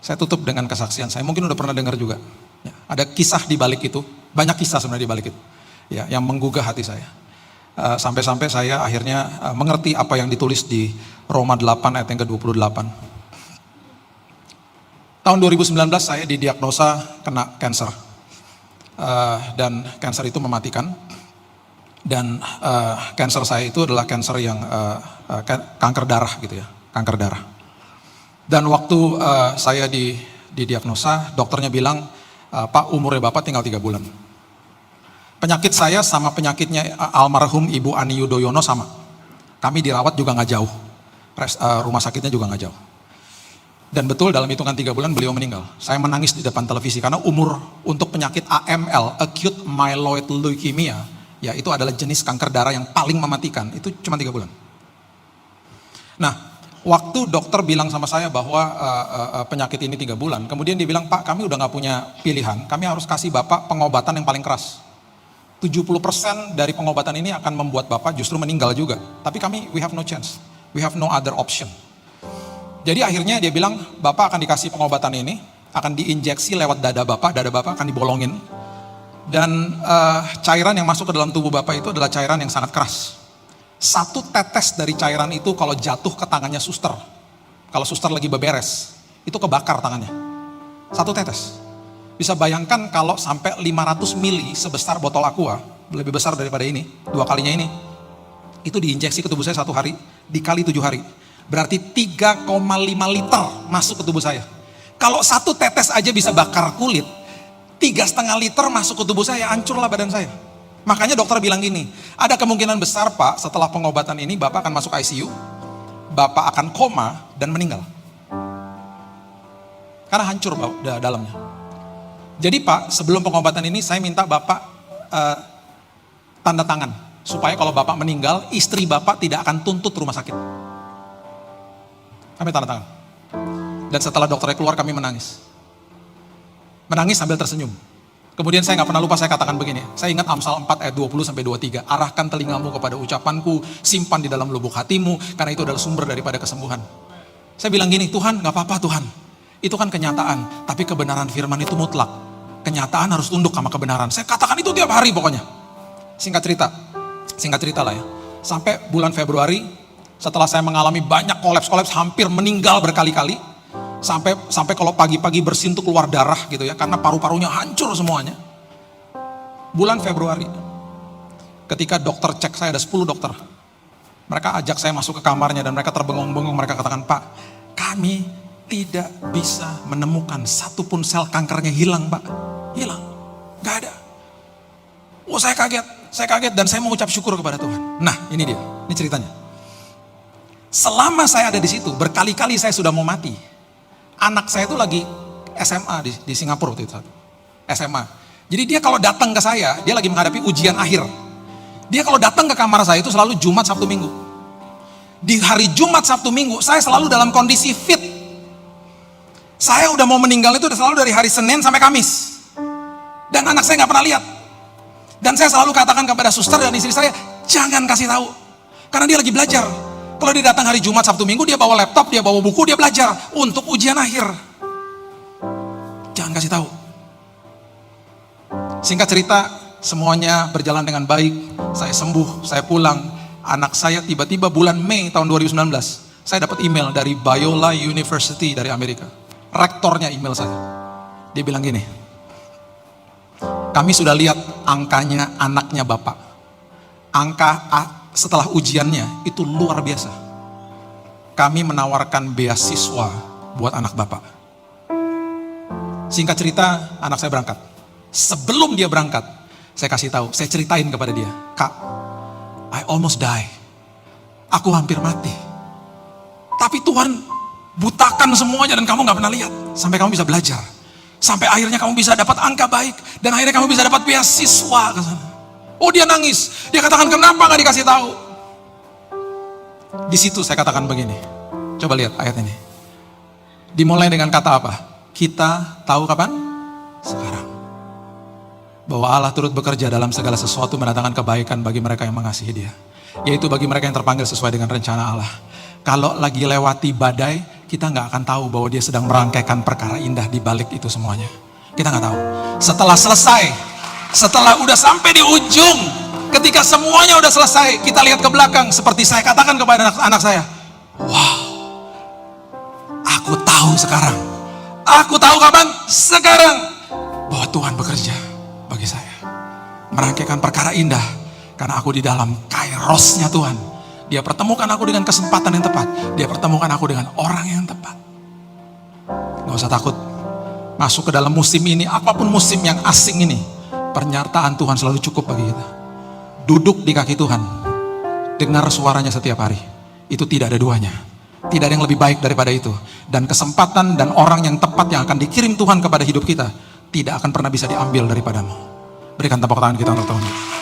Saya tutup dengan kesaksian saya, mungkin udah pernah dengar juga. Ya, ada kisah di balik itu, banyak kisah sebenarnya di balik itu. Ya, yang menggugah hati saya. Sampai-sampai saya akhirnya mengerti apa yang ditulis di Roma 8 ayat yang ke-28. Tahun 2019 saya didiagnosa kena kanker. Dan kanker itu mematikan. Dan kanker saya itu adalah kanker yang kanker darah gitu ya, kanker darah. Dan waktu saya didiagnosa, dokternya bilang, Pak, umurnya Bapak tinggal 3 bulan. Penyakit saya sama penyakitnya almarhum Ibu Ani Yudhoyono sama. Kami dirawat juga nggak jauh, rumah sakitnya juga nggak jauh. Dan betul dalam hitungan 3 bulan beliau meninggal. Saya menangis di depan televisi karena umur untuk penyakit AML, Acute Myeloid Leukemia, ya itu adalah jenis kanker darah yang paling mematikan, itu cuma 3 bulan. Nah, waktu dokter bilang sama saya bahwa penyakit ini 3 bulan, kemudian dia bilang, Pak, kami udah gak punya pilihan, kami harus kasih Bapak pengobatan yang paling keras. 70% dari pengobatan ini akan membuat Bapak justru meninggal juga. Tapi kami, we have no chance, we have no other option. Jadi akhirnya dia bilang, Bapak akan dikasih pengobatan ini, akan diinjeksi lewat dada Bapak akan dibolongin. Dan cairan yang masuk ke dalam tubuh Bapak itu adalah cairan yang sangat keras. 1 tetes dari cairan itu kalau jatuh ke tangannya suster, kalau suster lagi beberes, itu kebakar tangannya. 1 tetes. Bisa bayangkan kalau sampai 500 mili sebesar botol aqua, lebih besar daripada ini, 2 kalinya ini, itu diinjeksi ke tubuh saya 1 hari, dikali 7 hari. Berarti 3,5 liter masuk ke tubuh saya. Kalau 1 tetes aja bisa bakar kulit, 3,5 liter masuk ke tubuh saya, hancurlah badan saya. Makanya dokter bilang gini, ada kemungkinan besar Pak, setelah pengobatan ini Bapak akan masuk ICU, Bapak akan koma dan meninggal. Karena hancur dalamnya. Jadi Pak, sebelum pengobatan ini saya minta Bapak tanda tangan. Supaya kalau Bapak meninggal, istri Bapak tidak akan tuntut rumah sakit. Kami tanda tangan. Dan setelah dokternya keluar kami menangis. Menangis sambil tersenyum. Kemudian saya gak pernah lupa saya katakan begini. Saya ingat Amsal 4 ayat 20-23. Arahkan telingamu kepada ucapanku, simpan di dalam lubuk hatimu, karena itu adalah sumber daripada kesembuhan. Saya bilang gini, Tuhan gak apa-apa Tuhan. Itu kan kenyataan, tapi kebenaran firman itu mutlak. Kenyataan harus tunduk sama kebenaran. Saya katakan itu tiap hari pokoknya. Singkat cerita lah ya. Sampai bulan Februari, setelah saya mengalami banyak kolaps, hampir meninggal berkali-kali. Sampai kalau pagi-pagi bersin tuh keluar darah gitu ya, karena paru-parunya hancur semuanya. Bulan Februari, ketika dokter cek saya, ada 10 dokter. Mereka ajak saya masuk ke kamarnya dan mereka terbengong-bengong, mereka katakan, Pak, kami tidak bisa menemukan satupun sel kankernya hilang Pak. Hilang, gak ada. Oh saya kaget dan saya mengucap syukur kepada Tuhan. Nah ini dia, ini ceritanya. Selama saya ada di situ, berkali-kali saya sudah mau mati. Anak saya itu lagi SMA di Singapura waktu itu. SMA. Jadi dia kalau datang ke saya, dia lagi menghadapi ujian akhir. Dia kalau datang ke kamar saya itu selalu Jumat, Sabtu, Minggu. Di hari Jumat, Sabtu, Minggu, saya selalu dalam kondisi fit. Saya udah mau meninggal itu udah selalu dari hari Senin sampai Kamis. Dan anak saya gak pernah lihat. Dan saya selalu katakan kepada suster dan istri saya, jangan kasih tahu. Karena dia lagi belajar. Kalau dia datang hari Jumat, Sabtu, Minggu, dia bawa laptop, dia bawa buku, dia belajar untuk ujian akhir. Jangan kasih tahu. Singkat cerita, semuanya berjalan dengan baik. Saya sembuh, saya pulang. Anak saya tiba-tiba bulan Mei tahun 2019, saya dapat email dari Biola University dari Amerika. Rektornya email saya. Dia bilang gini, kami sudah lihat angkanya anaknya Bapak. Angka setelah ujiannya itu luar biasa. Kami menawarkan beasiswa buat anak Bapak. Singkat cerita, anak saya berangkat. Sebelum dia berangkat, saya kasih tahu, saya ceritain kepada dia, Kak, I almost die. Aku hampir mati. Tapi Tuhan butakan semuanya dan kamu gak pernah lihat. Sampai kamu bisa belajar. Sampai akhirnya kamu bisa dapat angka baik. Dan akhirnya kamu bisa dapat beasiswa ke sana. Oh dia nangis. Dia katakan kenapa gak dikasih tahu. Di situ saya katakan begini. Coba lihat ayat ini. Dimulai dengan kata apa? Kita tahu kapan? Sekarang. Bahwa Allah turut bekerja dalam segala sesuatu mendatangkan kebaikan bagi mereka yang mengasihi Dia. Yaitu bagi mereka yang terpanggil sesuai dengan rencana Allah. Kalau lagi lewati badai, kita nggak akan tahu bahwa dia sedang merangkaikan perkara indah di balik itu semuanya. Kita nggak tahu. Setelah selesai, setelah udah sampai di ujung, ketika semuanya udah selesai, kita lihat ke belakang, seperti saya katakan kepada anak saya, wow, aku tahu sekarang. Aku tahu kapan? Sekarang. Bahwa Tuhan bekerja bagi saya. Merangkaikan perkara indah. Karena aku di dalam kairosnya Tuhan. Dia pertemukan aku dengan kesempatan yang tepat. Dia pertemukan aku dengan orang yang tepat. Gak usah takut. Masuk ke dalam musim ini, apapun musim yang asing ini, pernyataan Tuhan selalu cukup bagi kita. Duduk di kaki Tuhan. Dengar suaranya setiap hari. Itu tidak ada duanya. Tidak ada yang lebih baik daripada itu. Dan kesempatan dan orang yang tepat yang akan dikirim Tuhan kepada hidup kita tidak akan pernah bisa diambil daripadamu. Berikan tepuk tangan kita untuk Tuhan.